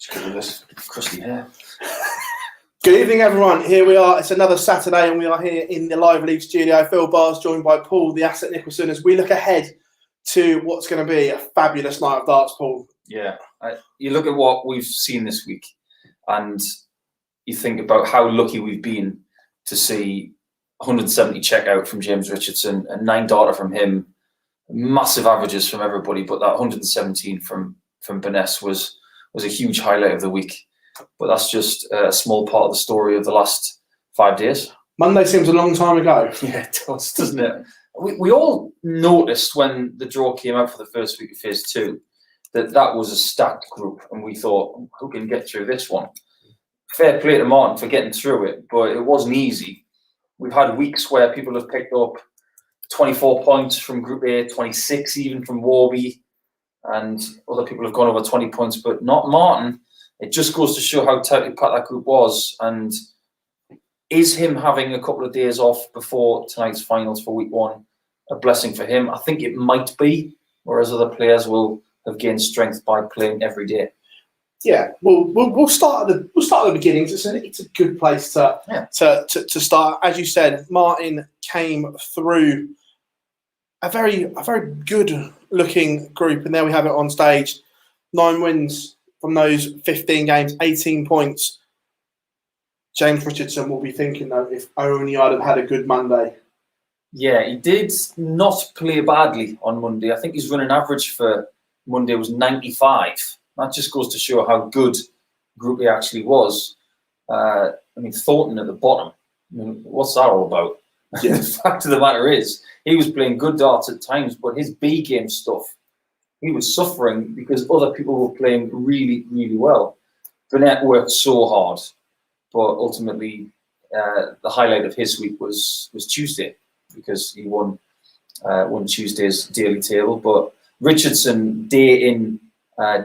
Just because of this crusty hair. Good evening, everyone. Here we are. It's another Saturday, and we are here in the Live League studio. Phil Barrs, joined by Paul, the Asset Nicholson, as we look ahead to what's going to be a fabulous night of darts, Paul. Yeah. You look at what we've seen this week, and you think about how lucky we've been to see 170 check out from James Richardson, and 9 darter from him, massive averages from everybody, but that 117 from Burness was a huge highlight of the week. But that's just a small part of the story of the last 5 days. Monday seems a long time ago. Yeah, it does, doesn't it? We all noticed when the draw came out for the first week of Phase 2 that was a stacked group, and we thought, who can get through this one? Fair play to Martin for getting through it, but it wasn't easy. We've had weeks where people have picked up 24 points from Group A, 26 even from Warby, and other people have gone over 20 points, but not Martin. It just goes to show how tightly packed that group was. And is him having a couple of days off before tonight's finals for week 1 a blessing for him? I think it might be, whereas other players will have gained strength by playing every day. Yeah, we'll start at the beginnings. It's a good place to start. As you said, Martin came through a very good looking group, and there we have it on stage. 9 wins from those 15 games, 18 points. James Richardson will be thinking, though, if only I'd have had a good Monday. Yeah, he did not play badly on Monday. I think his running average for Monday was 95. That just goes to show how good Group A actually was. Thornton at the bottom. What's that all about? Yeah. The fact of the matter is, he was playing good darts at times, but his B game stuff, he was suffering because other people were playing really, really well. Burnett worked so hard, but ultimately the highlight of his week was Tuesday, because he won Tuesday's daily table. But Richardson, day in,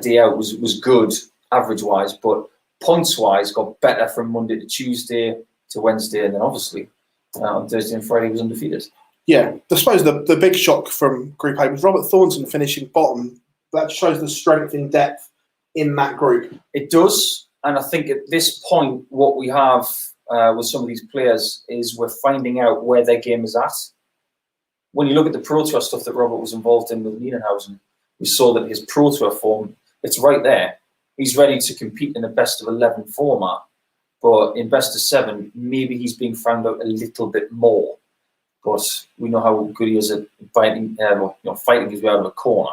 day out, was good average-wise, but points-wise got better from Monday to Tuesday to Wednesday, and then obviously on Thursday and Friday was undefeated. Yeah, I suppose the big shock from Group A was Robert Thornton finishing bottom. That shows the strength in depth in that group. It does, and I think at this point, what we have with some of these players is we're finding out where their game is at. When you look at the Pro Tour stuff that Robert was involved in with Niederhausen, we saw that his Pro Tour form, it's right there. He's ready to compete in a best of 11 format, but in best of 7, maybe he's being found out a little bit more. But we know how good he is at fighting his way out of a corner.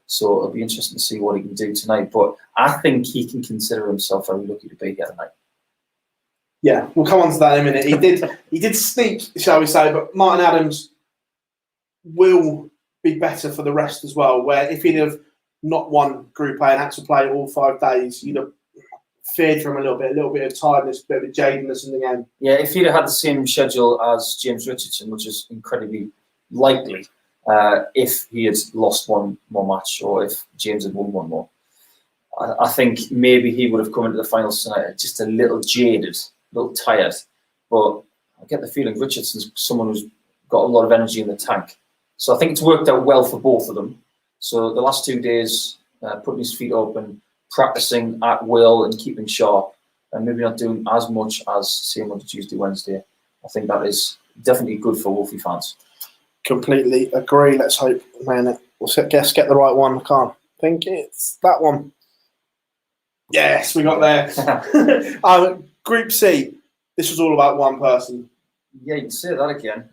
So it'll be interesting to see what he can do tonight. But I think he can consider himself very lucky to be here tonight. Yeah, we'll come on to that in a minute. He did sneak, shall we say, but Martin Adams will be better for the rest as well, where if he'd have not won Group A and had to play all 5 days, you'd have feared for him a little bit of tiredness, a bit of jadedness in the game. Yeah, if he'd have had the same schedule as James Richardson, which is incredibly likely, if he had lost one more match or if James had won one more, I think maybe he would have come into the finals tonight just a little jaded, a little tired. But I get the feeling Richardson's someone who's got a lot of energy in the tank. So I think it's worked out well for both of them. So the last 2 days, putting his feet up and practicing at will and keeping sharp, and maybe not doing as much as, say, Monday, Tuesday, Wednesday, I think that is definitely good for Wolfie fans. Completely agree. Let's hope, man, we'll get the right one. I can't think it's that one. Yes, we got there. Group C, this was all about one person. Yeah, you can say that again.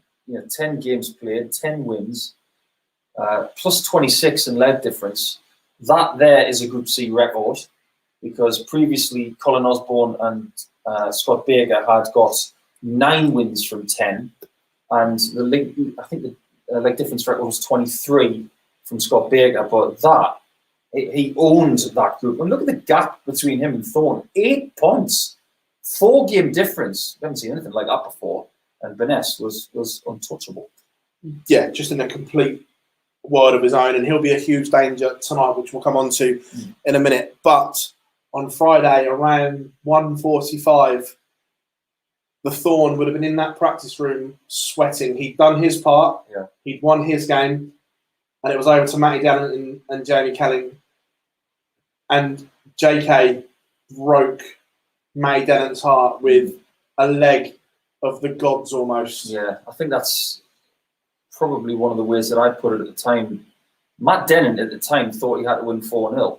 10 games played, 10 wins, plus 26 in lead difference. That there is a Group C record, because previously Colin Osborne and Scott Baker had got 9 wins from 10, and the league difference record was 23 from Scott Baker. But he owned that group. And look at the gap between him and Thornton: 8 points, 4-game difference. We haven't seen anything like that before. And Burness was untouchable. Yeah, just in a complete world of his own, and he'll be a huge danger tonight, which we'll come on to in a minute. But on Friday, around 1:45, the Thorn would have been in that practice room sweating. He'd done his part, he'd won his game, and it was over to Matty Dannon and Jamie Kelling. And JK broke May Dennant's heart with a leg of the gods almost. Yeah, I think that's probably one of the ways that I put it at the time. Matt Dennant at the time thought he had to win 4-0.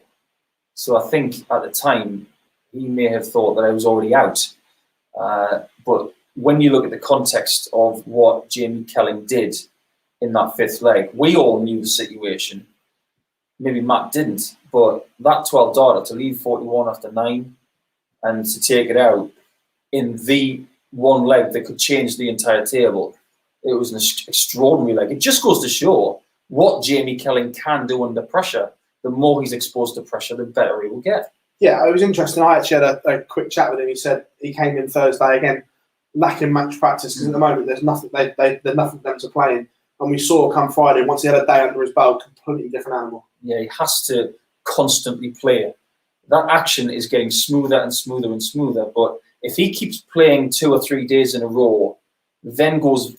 So I think at the time he may have thought that I was already out. But when you look at the context of what Jamie Kelling did in that fifth leg, we all knew the situation. Maybe Matt didn't, but that 12 darter to leave 41 after 9 and to take it out in the one leg that could change the entire table, it was an extraordinary leg. It just goes to show what Jamie Kelling can do under pressure. The more he's exposed to pressure, the better he will get. Yeah, it was interesting. I actually had a quick chat with him. He said he came in Thursday again, lacking match practice because at the moment there's nothing. There's nothing for them to play in. And we saw come Friday, once he had a day under his belt, completely different animal. Yeah, he has to constantly play. That action is getting smoother and smoother and smoother. But if he keeps playing 2 or 3 days in a row, then goes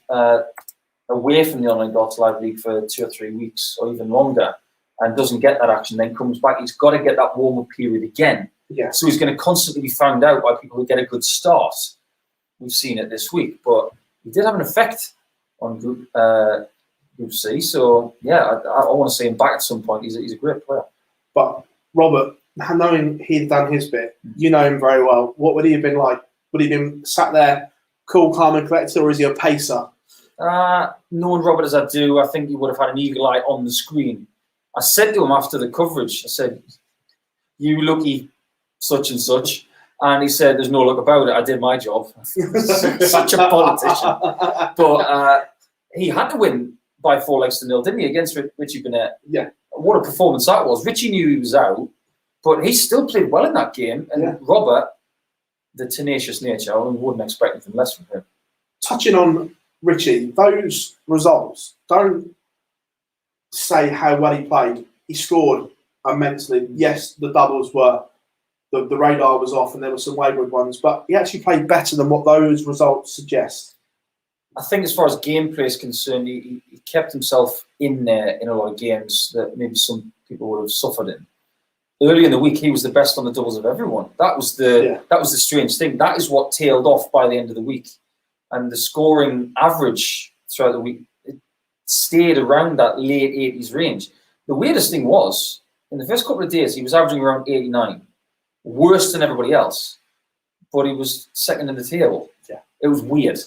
away from the online Darts Live League for 2 or 3 weeks or even longer, and doesn't get that action, then comes back, he's got to get that warm-up period again. Yeah. So he's going to constantly be found out by people who get a good start. We've seen it this week, but he did have an effect on Group C. So, yeah, I want to see him back at some point. He's a great player. But, Robert, knowing he'd done his bit, you know him very well, what would he have been like? Would he have been sat there, cool, calm and collected, or is he a pacer? Knowing Robert as I do, I think he would have had an eagle eye on the screen. I said to him after the coverage, I said, "You lucky such and such." And he said, "There's no luck about it. I did my job." Such a politician. But he had to win by 4-0, didn't he, against Richie Burnett? Yeah. What a performance that was. Richie knew he was out, but he still played well in that game. And Robert, the tenacious nature, I wouldn't expect anything less from him. Touching on Richie, those results don't say how well he played. He scored immensely. Yes, the doubles were, the radar was off and there were some wayward ones, but he actually played better than what those results suggest. I think as far as gameplay is concerned, he kept himself in there in a lot of games that maybe some people would have suffered in. Early in the week, he was the best on the doubles of everyone. That was the strange thing. That is what tailed off by the end of the week. And the scoring average throughout the week, it stayed around that late 80s range. The weirdest thing was, in the first couple of days, he was averaging around 89. Worse than everybody else. But he was second in the table. Yeah. It was weird.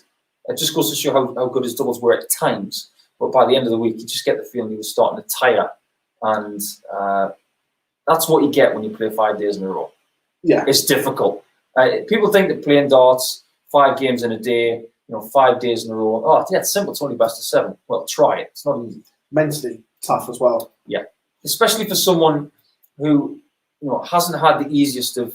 It just goes to show how good his doubles were at times. But by the end of the week, you just get the feeling he was starting to tire. And that's what you get when you play 5 days in a row. Yeah. It's difficult. People think that playing darts, 5 games in a day, 5 days in a row, oh, yeah, it's simple. It's only best of 7. Well, try it. It's not easy. Mentally tough as well. Yeah. Especially for someone who hasn't had the easiest of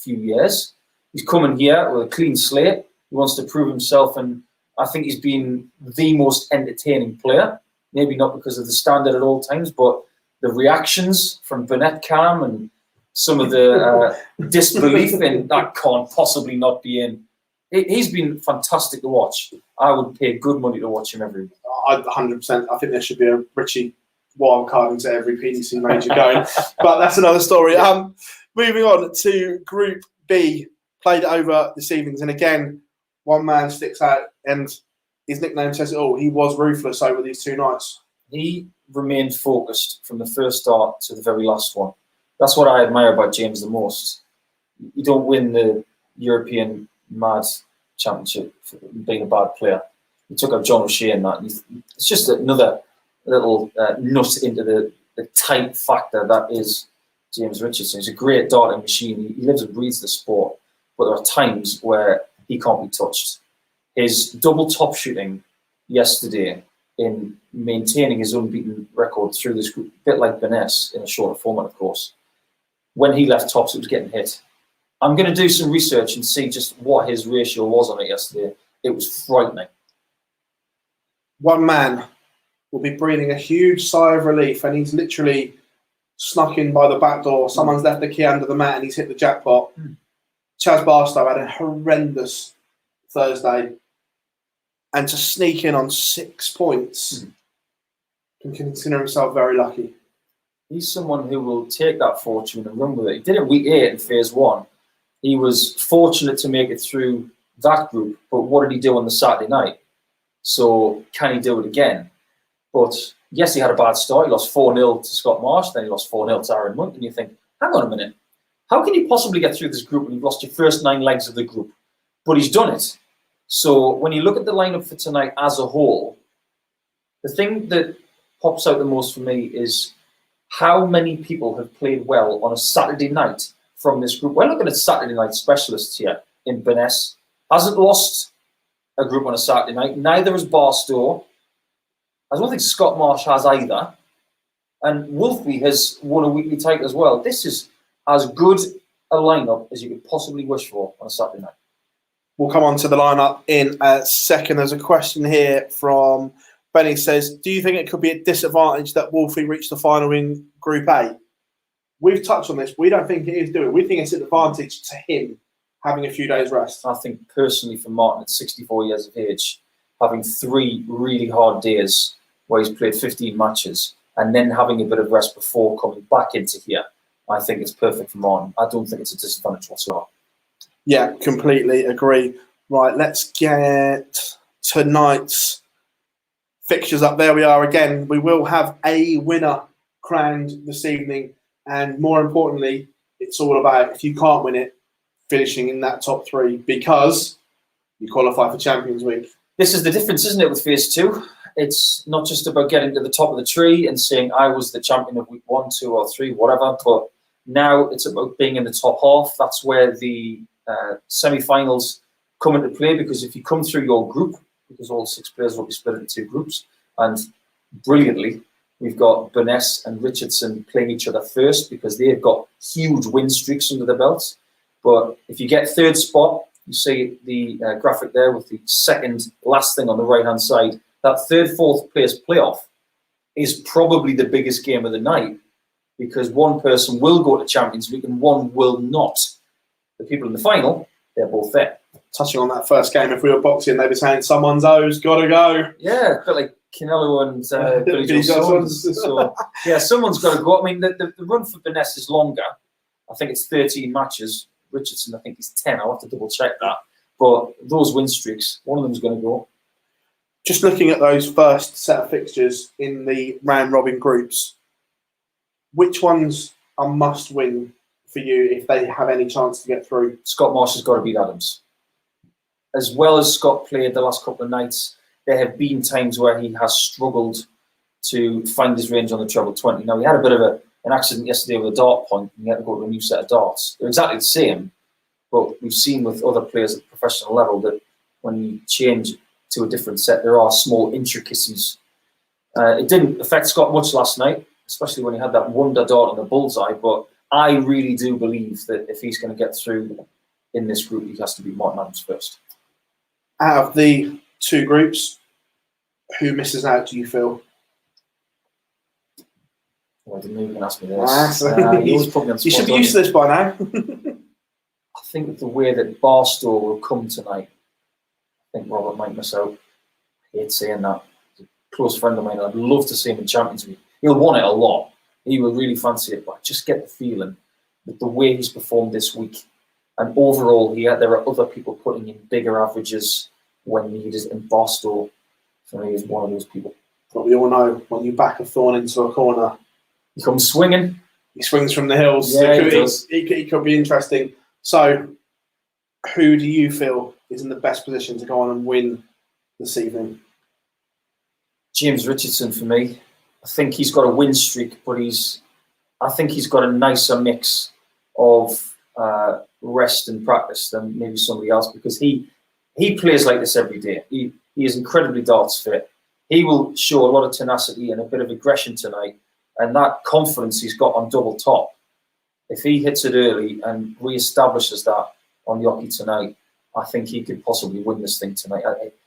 few years. He's coming here with a clean slate. He wants to prove himself, and I think he's been the most entertaining player. Maybe not because of the standard at all times, but the reactions from Burnett Cam and some of the disbelief in that can't possibly not be in. He's been fantastic to watch. I would pay good money to watch him every week. 100%. I think there should be a Richie wild card into every PDC major going, but that's another story. Yeah. Moving on to Group B, played over this evening, and again, one man sticks out, and his nickname says it all. He was ruthless over these 2 nights. He remained focused from the first start to the very last one. That's what I admire about James the most. You don't win the European Mad Championship for being a bad player. He took out John O'Shea in that. It's just another little nut into the tight factor that is James Richardson. He's a great darting machine. He lives and breathes the sport, but there are times where he can't be touched. His double top shooting yesterday in maintaining his unbeaten record through this group, a bit like Burness in a shorter format, of course. When he left tops, it was getting hit. I'm going to do some research and see just what his ratio was on it yesterday. It was frightening. One man will be breathing a huge sigh of relief, and he's literally snuck in by the back door. Someone's left the key under the mat and he's hit the jackpot. Chaz Barstow had a horrendous Thursday, and to sneak in on 6 points can consider himself very lucky. He's someone who will take that fortune and run with it. He did it week 8 in phase 1. He was fortunate to make it through that group, but what did he do on the Saturday night? So can he do it again? But yes, he had a bad start. He lost 4-0 to Scott Marsh, then he lost 4-0 to Aaron Monk, and you think, hang on a minute, how can you possibly get through this group when you've lost your first 9 legs of the group? But he's done it. So when you look at the lineup for tonight as a whole, the thing that pops out the most for me is how many people have played well on a Saturday night from this group. We're looking at Saturday night specialists here in Burness. Hasn't lost a group on a Saturday night. Neither has Barstow. I don't think Scott Marsh has either. And Wolfie has won a weekly title as well. This is as good a lineup as you could possibly wish for on a Saturday night. We'll come on to the lineup in a second. There's a question here from Benny. Says, do you think it could be a disadvantage that Wolfie reached the final in Group A? We've touched on this. We don't think it is doing. We think it's an advantage to him having a few days rest. I think personally for Martin at 64 years of age, having 3 really hard days where he's played 15 matches and then having a bit of rest before coming back into here, I think it's perfect for Martin. I don't think it's a disadvantage whatsoever. Yeah, completely agree. Right, let's get tonight's fixtures up. There we are again. We will have a winner crowned this evening. And more importantly, it's all about, if you can't win it, finishing in that top 3 because you qualify for Champions League. This is the difference, isn't it, with phase 2? It's not just about getting to the top of the tree and saying I was the champion of week 1, 2 or 3, whatever. But now it's about being in the top half. That's where the semi-finals come into play, because if you come through your group, because all 6 players will be split into 2 groups, and brilliantly, we've got Burness and Richardson playing each other first because they've got huge win streaks under their belts. But if you get 3rd spot, you see the graphic there with the second last thing on the right-hand side, that 3rd, 4th place playoff is probably the biggest game of the night because one person will go to Champions League and one will not. The people in the final, they're both there. Touching on that first game, if we were boxing, they'd be saying someone's O's got to go. Yeah, a bit like Canelo and Billy Joe Saunders. So, yeah, someone's got to go. I mean, the run for Burness is longer. I think it's 13 matches. Richardson, I think, is 10. I'll have to double check that. But those win streaks, one of them's going to go. Just looking at those first set of fixtures in the round-robin groups, which ones are must-win for you if they have any chance to get through? Scott Marsh has got to beat Adams. As well as Scott played the last couple of nights, there have been times where he has struggled to find his range on the treble 20. Now, he had a bit of an accident yesterday with a dart point, and he had to go to a new set of darts. They're exactly the same, but we've seen with other players at the professional level that when you change to a different set, there are small intricacies. It didn't affect Scott much last night, especially when he had that wonder dart on the bullseye, but I really do believe that if he's going to get through in this group, he has to beat Martin Adams first. Out of the 2 groups, who misses out, do you feel? I didn't even ask me this. You should be used to this by now. I think the way that Barstow will come tonight, I think Robert might miss out. I hate saying that. He's a close friend of mine. I'd love to see him in Champions League. He'll want it a lot. He will really fancy it, but I just get the feeling that the way he's performed this week, and overall, there are other people putting in bigger averages when needed, and Barstow, for me, is one of those people. But we all know when you back a Thorn into a corner, he comes swinging. He swings from the hills. Yeah, he does. It could be interesting. So, who do you feel is in the best position to go on and win this evening? James Richardson for me. I think he's got a win streak, but I think he's got a nicer mix of rest and practice than maybe somebody else, because he plays like this every day. He is incredibly darts fit. He will show a lot of tenacity and a bit of aggression tonight, and that confidence he's got on double top, if he hits it early and re-establishes that on the hockey tonight, I think he could possibly win this thing tonight.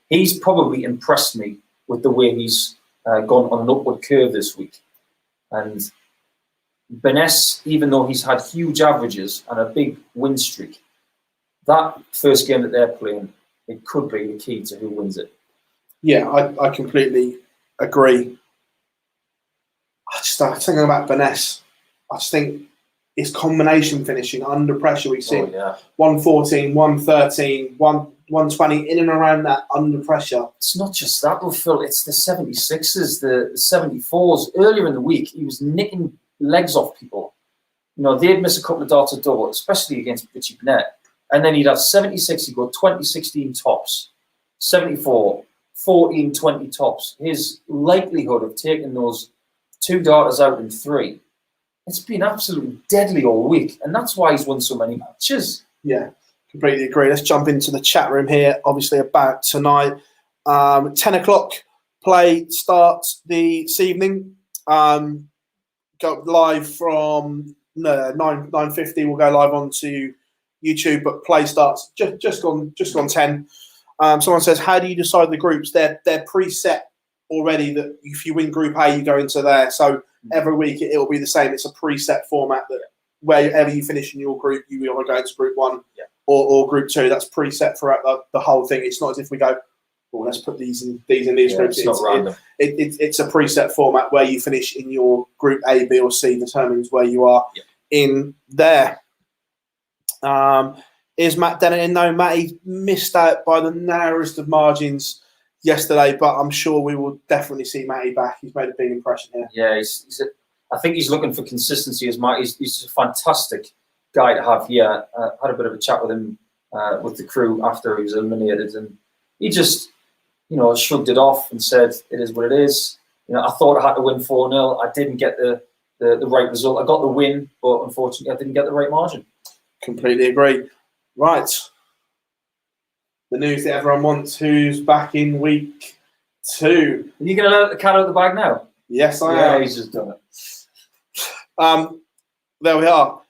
He's probably impressed me with the way he's gone on an upward curve this week. And Burness, even though he's had huge averages and a big win streak, that first game that they're playing, it could be the key to who wins it. Yeah, I completely agree. thinking about Burness. I just think it's combination finishing under pressure. We see 114, 113, 120 in and around that under pressure. It's not just that, though, Phil. It's the 76s, the 74s. Earlier in the week, he was nicking legs off people. They'd miss a couple of darts at double, especially against Richie Burnett. And then he'd have 76, he'd go 20-16 tops, 74, 14-20 tops. His likelihood of taking those 2 darters out in 3, it's been absolutely deadly all week. And that's why he's won so many matches. Yeah, completely agree. Let's jump into the chat room here, obviously about tonight. 10 o'clock play starts this evening. Go live from 9:50. We'll go live onto YouTube, but play starts just gone 10. Someone says, how do you decide the groups? They're preset already, that if you win Group A, you go into there. So every week it will be the same. It's a preset format that wherever you finish in your group, you will go into Group 1 or Group 2. That's preset throughout the whole thing. It's not as if we go, well, let's put these in these groups. It's not random. It's a preset format where you finish in your Group A, B, or C determines where you are in there. Is Matt Dennett in? No, Matty missed out by the narrowest of margins yesterday, but I'm sure we will definitely see Matty back. He's made a big impression here. Yeah, I think he's looking for consistency as Matt. He's a fantastic guy to have here. Had a bit of a chat with him, with the crew after he was eliminated, and he just, shrugged it off and said, it is what it is. I thought I had to win 4-0. I didn't get the right result. I got the win, but unfortunately I didn't get the right margin. Completely agree. Right. The news that everyone wants, who's back in week 2. Are you going to let the cat out of the bag now? Yes, I am. Yeah, he's just done it. There we are.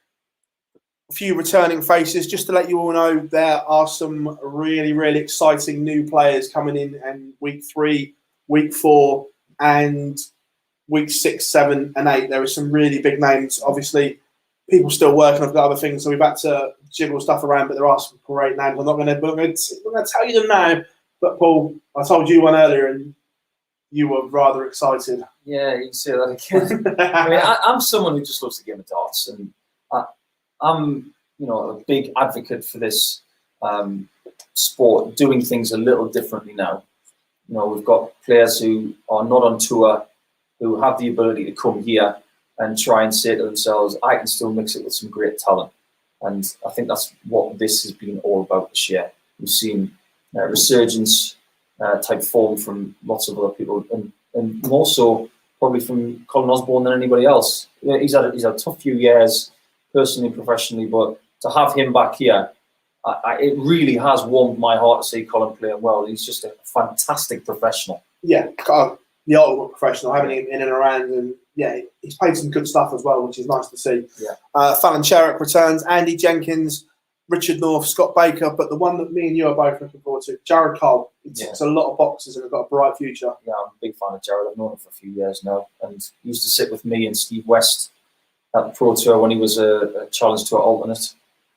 A few returning faces. Just to let you all know, there are some really, really exciting new players coming in week 3, week 4, and week 6, 7, and 8. There are some really big names. Obviously, people still working on other things, so we've had to jiggle stuff around, but there are some great names. I'm not going to tell you them now, but Paul, I told you one earlier, and you were rather excited. Yeah, you can say that again. I mean, I'm someone who just loves the game of darts, and I'm, a big advocate for this sport, doing things a little differently now. We've got players who are not on tour, who have the ability to come here and try and say to themselves, I can still mix it with some great talent. And I think that's what this has been all about this year. We've seen resurgence type form from lots of other people, and more so probably from Colin Osborne than anybody else. He's had a tough few years, personally, professionally, but to have him back here, it really has warmed my heart to see Colin playing well. He's just a fantastic professional. Yeah, the ultimate professional, having him in and around, and he's played some good stuff as well, which is nice to see. Yeah. Fallon Sherrick returns, Andy Jenkins, Richard North, Scott Baker, but the one that me and you are both looking forward to, Jared Cole. It's a lot of boxes and has got a bright future. Yeah, I'm a big fan of Jared. I've known him for a few years now, and he used to sit with me and Steve West at the Pro Tour when he was a Challenge Tour alternate,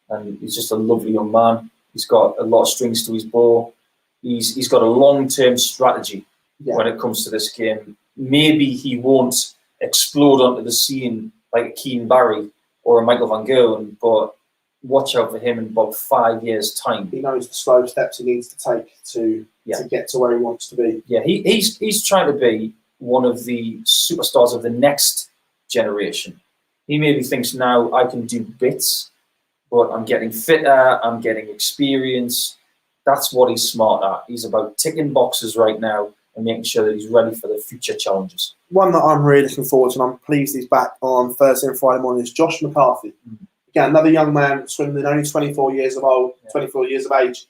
and he's just a lovely young man. He's got a lot of strings to his bow. He's got a long-term strategy when it comes to this game. Maybe he won't explode onto the scene like a Keane Barry or a Michael Van Gerwen, but watch out for him in about 5 years' time. He knows the slow steps he needs to take to get to where he wants to be. Yeah, he's trying to be one of the superstars of the next generation. He maybe thinks now I can do bits, but I'm getting fitter, I'm getting experience. That's what he's smart at. He's about ticking boxes right now and making sure that he's ready for the future challenges. One that I'm really looking forward to, and I'm pleased he's back on Thursday and Friday morning, is Josh McCarthy. Again, another young man swimming, only 24 years of age.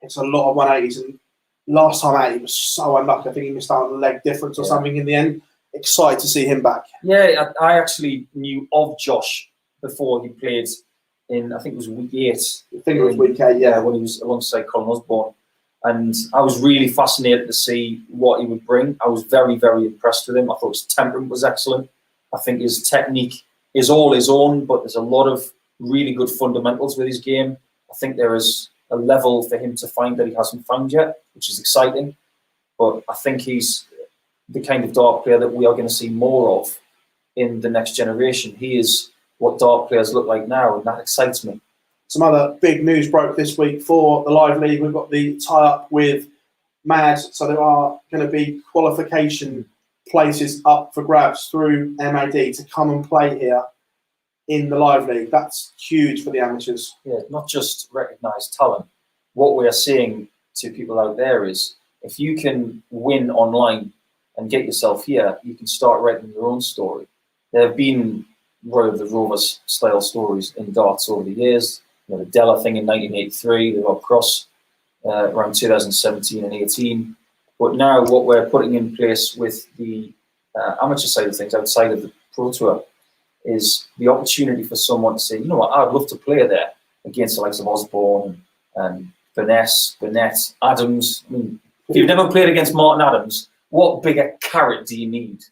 It's a lot of 180s, and last time out he was so unlucky. I think he missed out on a leg difference or something in the end. Excited to see him back. Yeah, I actually knew of Josh before he played in, I think it was week 8. I think it was week 8, yeah. When he was alongside Colin Osborne. And I was really fascinated to see what he would bring. I was very, very impressed with him. I thought his temperament was excellent. I think his technique is all his own, but there's a lot of really good fundamentals with his game. I think there is a level for him to find that he hasn't found yet, which is exciting. But I think he's the kind of dart player that we are going to see more of in the next generation. He is what dart players look like now, and that excites me. Some other big news broke this week for the Live League. We've got the tie-up with MAD, so there are going to be qualification places up for grabs through MAD to come and play here in the Live League. That's huge for the amateurs. Yeah, not just recognised talent. What we are saying to people out there is, if you can win online and get yourself here, you can start writing your own story. There have been Roy of the Rovers style stories in darts over the years. The Della thing in 1983, the Rob Cross around 2017 and 18. But now what we're putting in place with the amateur side of things, outside of the Pro Tour, is the opportunity for someone to say, you know what, I'd love to play there against the likes of Osborne and Burness, Burnett, Adams. I mean, if you've never played against Martin Adams, what bigger carrot do you need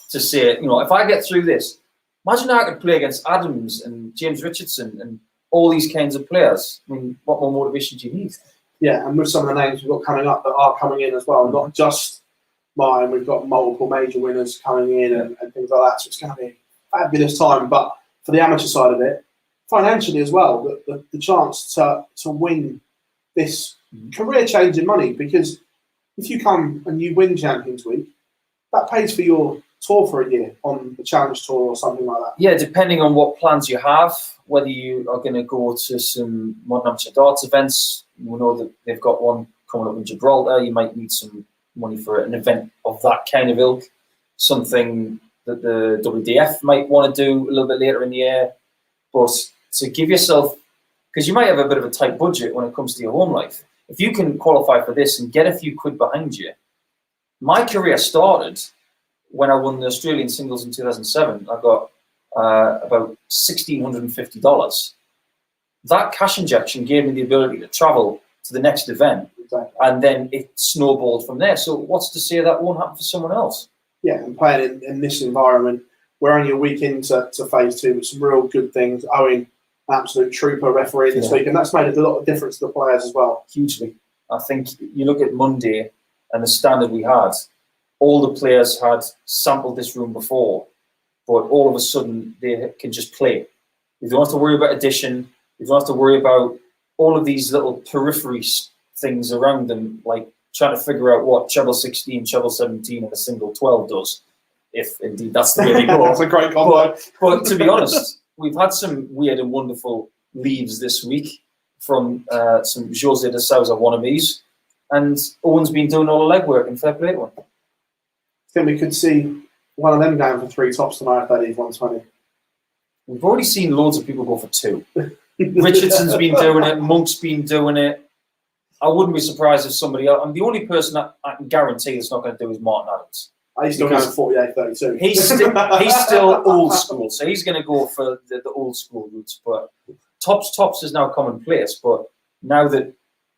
to say, you know, if I get through this, imagine how I could play against Adams and James Richardson and all these kinds of players. I mean, what more motivation do you need? Yeah, and with some of the names we've got coming up that are coming in as well, not just mine, we've got multiple major winners coming in and things like that. So it's going to be a fabulous time. But for the amateur side of it, financially as well, the chance to win this career-changing money, because if you come and you win Champions Week, that pays for your tour for a year on the Challenge Tour or something like that. Yeah, depending on what plans you have, whether you are going to go to some modern amateur darts events. We know that they've got one coming up in Gibraltar. You might need some money for an event of that kind of ilk. Something that the WDF might want to do a little bit later in the year. But to give yourself, because you might have a bit of a tight budget when it comes to your home life. If you can qualify for this and get a few quid behind you. My career started when I won the Australian singles in 2007. I got about $1,650. That cash injection gave me the ability to travel to the next event, and then it snowballed from there. So what's to say that won't happen for someone else? Yeah, and playing in this environment, we're only a week into phase two with some real good things. Owen, absolute trooper referee this week, and that's made a lot of difference to the players as well. Hugely. I think you look at Monday and the standard we had, all the players had sampled this room before, but all of a sudden they can just play. You don't have to worry about addition. You don't have to worry about all of these little periphery things around them, like trying to figure out what treble 16, treble 17 and a single 12 does, if indeed that's the way they go. That's a great combo. But to be honest, we've had some weird and wonderful leaves this week from some Jose de Souza wannabes, and Owen's been doing all the legwork, and fair play to him. I think we could see one of them going for 3 tops tonight if they leave 120. We've already seen loads of people go for 2. Richardson's been doing it. Monk's been doing it. I wouldn't be surprised if somebody else. I'm the only person that I can guarantee that's not going to do is Martin Adams. He's still going 48-32. He's still old school, so he's going to go for the old school routes. But tops is now commonplace. But now that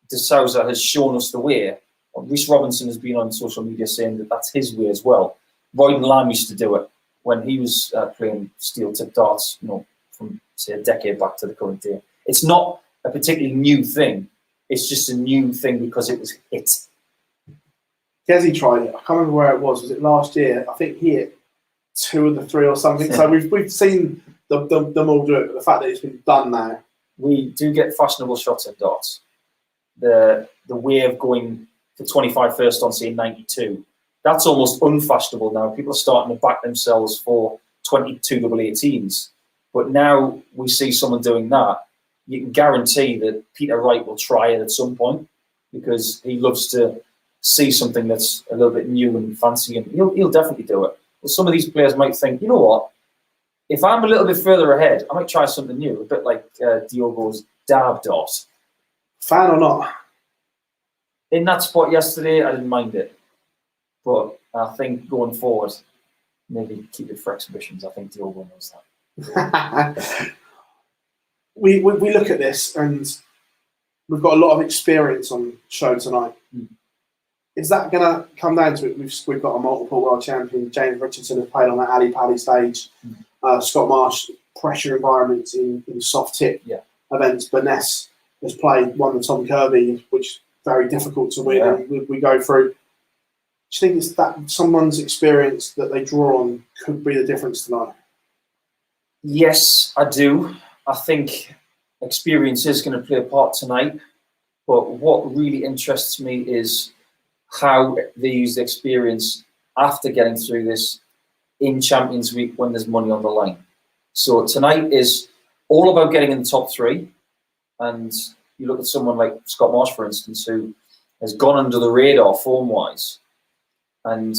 De Souza has shown us the way, Rhys Robinson has been on social media saying that that's his way as well. Royden Lamb used to do it when he was playing steel tip darts, you know, from say a decade back to the current day. It's not a particularly new thing. It's just a new thing because it was it. Gezi tried it. I can't remember where it was. Was it last year? I think he hit 2 of the 3 or something. Yeah. So we've seen them all do it, but the fact that it's been done now. We do get fashionable shots in darts. The way of going for 25 first on, say, 92, that's almost unfashionable now. People are starting to back themselves for 22 double 18s. But now we see someone doing that. You can guarantee that Peter Wright will try it at some point because he loves to see something that's a little bit new and fancy, and he'll definitely do it. But some of these players might think, you know what, if I'm a little bit further ahead, I might try something new, a bit like Diogo's dab dot. Fan or not? In that spot yesterday, I didn't mind it. But I think going forward, maybe keep it for exhibitions. I think Diogo knows that. we look at this and we've got a lot of experience on show tonight. Is that going to come down to it? We've got a multiple world champion. James Richardson has played on that Ali Pally stage. Scott Marsh, pressure environments in soft tip events. Burness has played, won the Tom Kirby, which is very difficult to win. And we go through. Do you think it's that someone's experience that they draw on could be the difference tonight? Yes, I do. I think experience is going to play a part tonight. But what really interests me is how they use the experience after getting through this in Champions Week when there's money on the line. So tonight is all about getting in the top three. And you look at someone like Scott Marsh, for instance, who has gone under the radar form-wise. And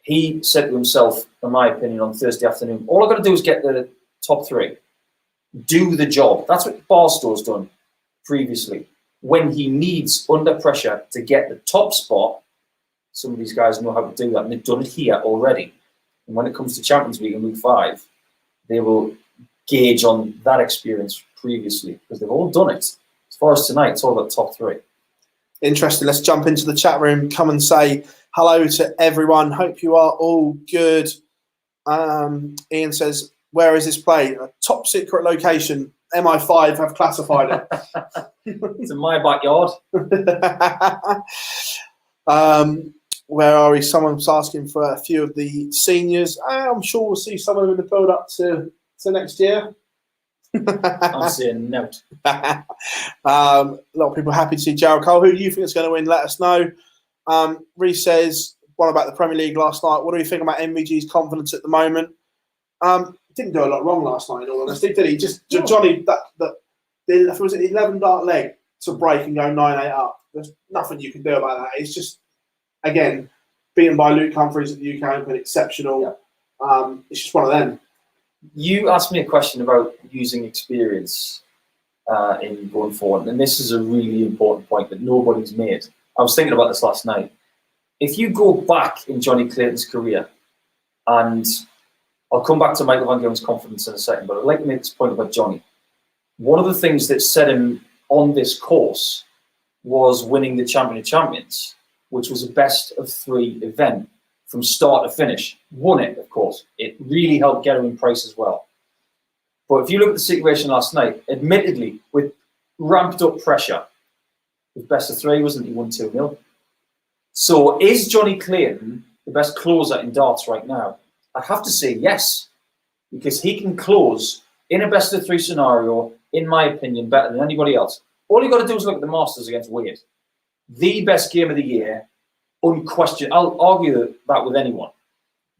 he said to himself, in my opinion, on Thursday afternoon, all I've got to do is get the top three. Do the job. That's what Barstow's done previously. When he needs, under pressure, to get the top spot, some of these guys know how to do that, and they've done it here already. And when it comes to Champions League in Week 5, they will gauge on that experience previously, because they've all done it. As far as tonight, it's all about top three. Interesting. Let's jump into the chat room. Come and say hello to everyone. Hope you are all good. Ian says, where is this played? A top secret location. MI5 have classified it. It's in my backyard. Where are we? Someone's asking for a few of the seniors. I'm sure we'll see some of them in the build-up to next year. I'm saying no. A lot of people happy to see Gerald Cole. Who do you think is going to win? Let us know. Reece says, what about the Premier League last night? What do we think about MVG's confidence at the moment? Didn't do a lot wrong last night, in all honesty, did he? Just Johnny, if it was an 11-dart leg to break and go 9-8 up, there's nothing you can do about that. It's just, again, beaten by Luke Humphries at the UK Open, exceptional. Yeah. It's just one of them. You asked me a question about using experience in going forward, and this is a really important point that nobody's made. I was thinking about this last night. If you go back in Johnny Clayton's career, and I'll come back to Michael Van Gerwen's confidence in a second, but I'd like to make this point about Johnny. One of the things that set him on this course was winning the Champion of Champions, which was a best-of-3 event from start to finish. Won it, of course. It really helped get him in price as well. But if you look at the situation last night, admittedly, with ramped-up pressure, with best-of-3, wasn't he? Won 2-0. So is Johnny Clayton the best closer in darts right now? I'd have to say yes, because he can close in a best-of-3 scenario, in my opinion, better than anybody else. All you've got to do is look at the Masters against Wade. The best game of the year, unquestioned. I'll argue that with anyone,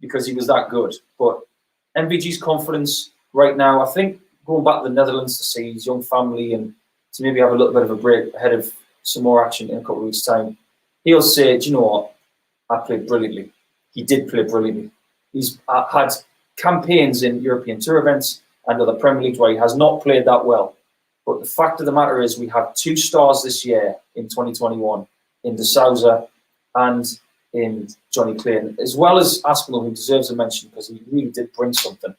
because he was that good. But MVG's confidence right now, I think, going back to the Netherlands to see his young family and to maybe have a little bit of a break ahead of some more action in a couple of weeks' time, he'll say, do you know what? I played brilliantly. He did play brilliantly. He's had campaigns in European Tour events and other Premier League where he has not played that well. But the fact of the matter is we have 2 stars this year in 2021 in De Souza and in Johnny Clayton, as well as Aspinall, who deserves a mention because he really did bring something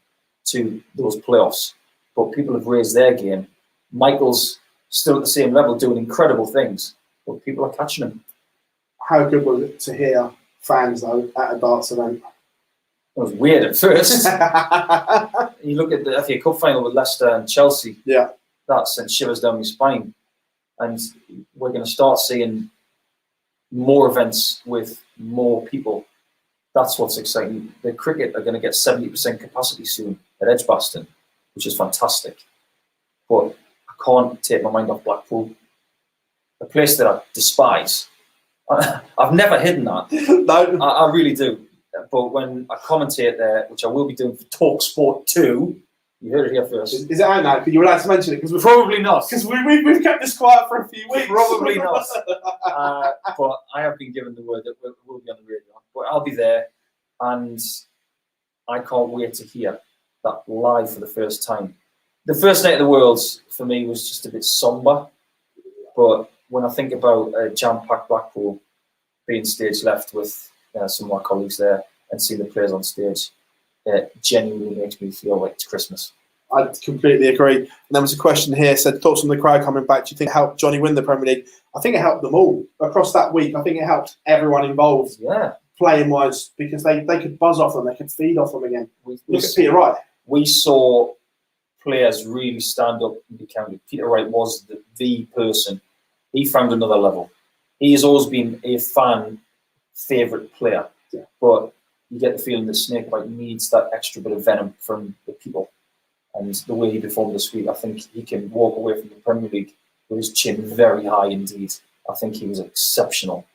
to those playoffs. But people have raised their game. Michael's still at the same level doing incredible things, but people are catching him. How good was it to hear fans, though, at a darts event? It was weird at first. You look at the FA Cup final with Leicester and Chelsea. Yeah. That sent shivers down my spine. And we're going to start seeing more events with more people. That's what's exciting. The cricket are going to get 70% capacity soon at Edgbaston, which is fantastic. But I can't take my mind off Blackpool, a place that I despise. I've never hidden that. No. I really do. But when I commentate there, which I will be doing for Talk Sport 2, you heard it here first. Is it out now? You're allowed to mention it? Because probably not. Because we've kept this quiet for a few weeks. Probably not. But I have been given the word that we'll be on the radio. But I'll be there, and I can't wait to hear that live for the first time. The first night of the Worlds, for me, was just a bit sombre. But when I think about a jam-packed Blackpool being stage left with some of my colleagues there and seeing the players on stage, it genuinely makes me feel like it's Christmas. I completely agree. And there was a question here, said, thoughts on the crowd coming back. Do you think it helped Johnny win the Premier League? I think it helped them all. Across that week, I think it helped everyone involved, playing-wise, because they could buzz off them, they could feed off them again. Look at Peter Wright. We saw players really stand up and be counted. Peter Wright was the person. He found another level. He has always been a fan favourite player. Yeah. But you get the feeling that Snakebite needs that extra bit of venom from the people. And the way he performed this week, I think he can walk away from the Premier League with his chin very high indeed. I think he was exceptional.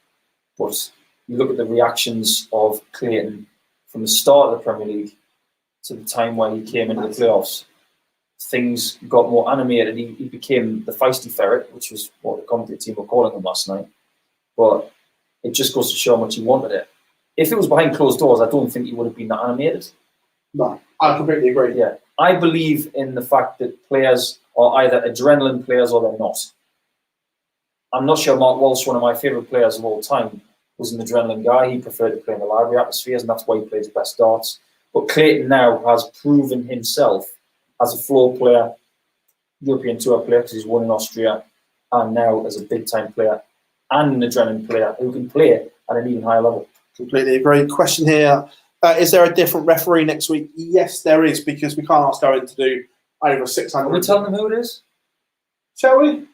But you look at the reactions of Clayton from the start of the Premier League to the time where he came into the playoffs, things got more animated. He became the feisty ferret, which was what the commentary team were calling him last night. But it just goes to show how much he wanted it. If it was behind closed doors, I don't think he would have been that animated. No, I completely agree. Yeah, I believe in the fact that players are either adrenaline players or they're not. I'm not sure Mark Walsh, one of my favourite players of all time, was an adrenaline guy. He preferred to play in the library atmospheres, and that's why he plays best darts. But Clayton now has proven himself as a floor player, European Tour player, because he's won in Austria, and now as a big-time player and an adrenaline player who can play at an even higher level. Completely agree. Question here. Is there a different referee next week? Yes, there is, because we can't ask Owen to do over 600. Are we telling them who it is? Shall we?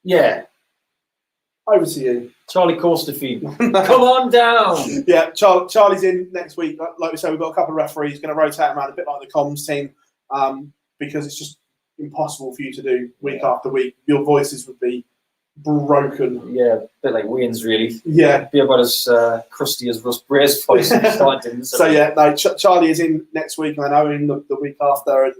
Yeah. Over to you. Charlie Costerfield. Come on down. Yeah, Charlie's in next week. Like we said, we've got a couple of referees going to rotate around a bit like the comms team, because it's just impossible for you to do week after week. Your voices would be broken. Yeah, a bit like Wayne's, really. Yeah. Be about as crusty as Russ Bray's voice. So yeah, no, Charlie is in next week, and I know in the week after,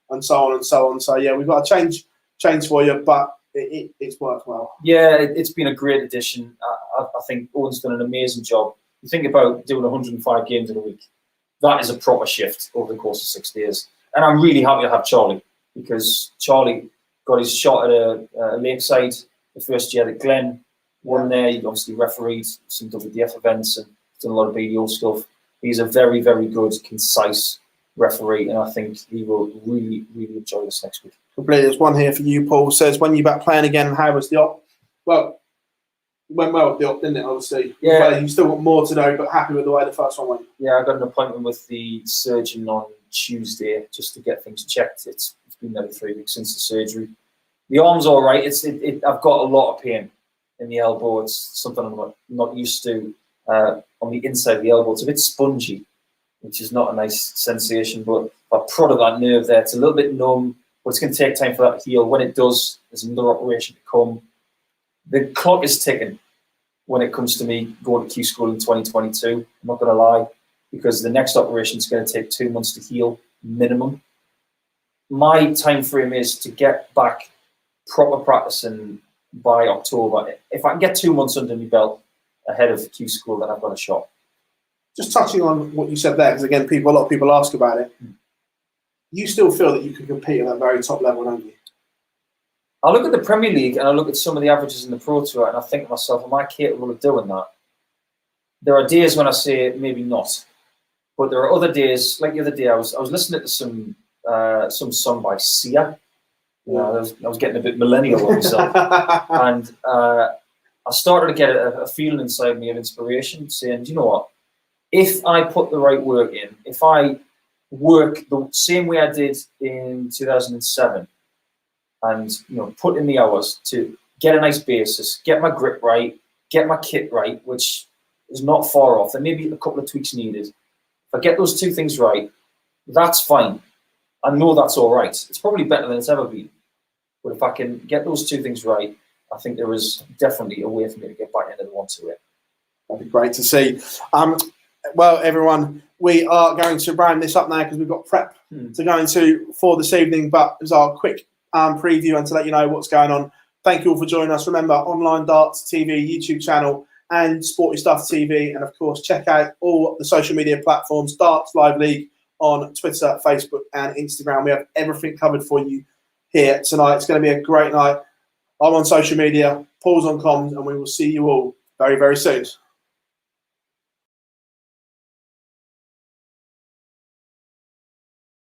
and so on and so on. So yeah, we've got a change for you, but it's worked well. Yeah, it's been a great addition. I think Owen's done an amazing job. You think about doing 105 games in a week. That is a proper shift over the course of 6 days. And I'm really happy to have Charlie, because Charlie got his shot at a Lakeside the first year that Glenn won there. He obviously refereed some WDF events and done a lot of BDO stuff. He's a very, very good, concise referee, and I think he will really, really enjoy this next week. Completely. There's one here for you, Paul. Says, when you back playing again, how was the op? Well, it went well with the op, didn't it, obviously? Yeah. You still got more to do, but happy with the way the first one went. Yeah, I got an appointment with the surgeon on Tuesday just to get things checked. It's been nearly 3 weeks since the surgery. The arm's all right. I've got a lot of pain in the elbow. It's something I'm not used to on the inside of the elbow. It's a bit spongy, which is not a nice sensation, but I prodded that nerve there. It's a little bit numb, but it's going to take time for that to heal. When it does, there's another operation to come. The clock is ticking when it comes to me going to Q school in 2022. I'm not going to lie, because the next operation is going to take 2 months to heal, minimum. My time frame is to get back proper practicing by October. If I can get 2 months under my belt ahead of Q school, then I've got a shot. Just touching on what you said there, because again, a lot of people ask about it. You still feel that you can compete at that very top level, don't you? I look at the Premier League and I look at some of the averages in the Pro Tour, and I think to myself, am I capable of doing that? There are days when I say maybe not, but there are other days, like the other day, I was listening to some song by Sia. You know, I was getting a bit millennial with myself, and I started to get a feeling inside me of inspiration, saying, do you know what? If I put the right work in, if I work the same way I did in 2007, and put in the hours to get a nice basis, get my grip right, get my kit right, which is not far off. There may be a couple of tweaks needed. If I get those two things right, that's fine. I know that's all right. It's probably better than it's ever been. But if I can get those two things right, I think there is definitely a way for me to get back into the 1-2-8. That'd be great to see. Well, everyone, we are going to round this up now because we've got prep to go into for this evening. But as our quick preview and to let you know what's going on, thank you all for joining us. Remember, Online Darts TV, YouTube channel, and Sporty Stuff TV. And of course, check out all the social media platforms, Darts Live League on Twitter, Facebook, and Instagram. We have everything covered for you here tonight. It's going to be a great night. I'm on social media, Paul's on comms, and we will see you all very, very soon.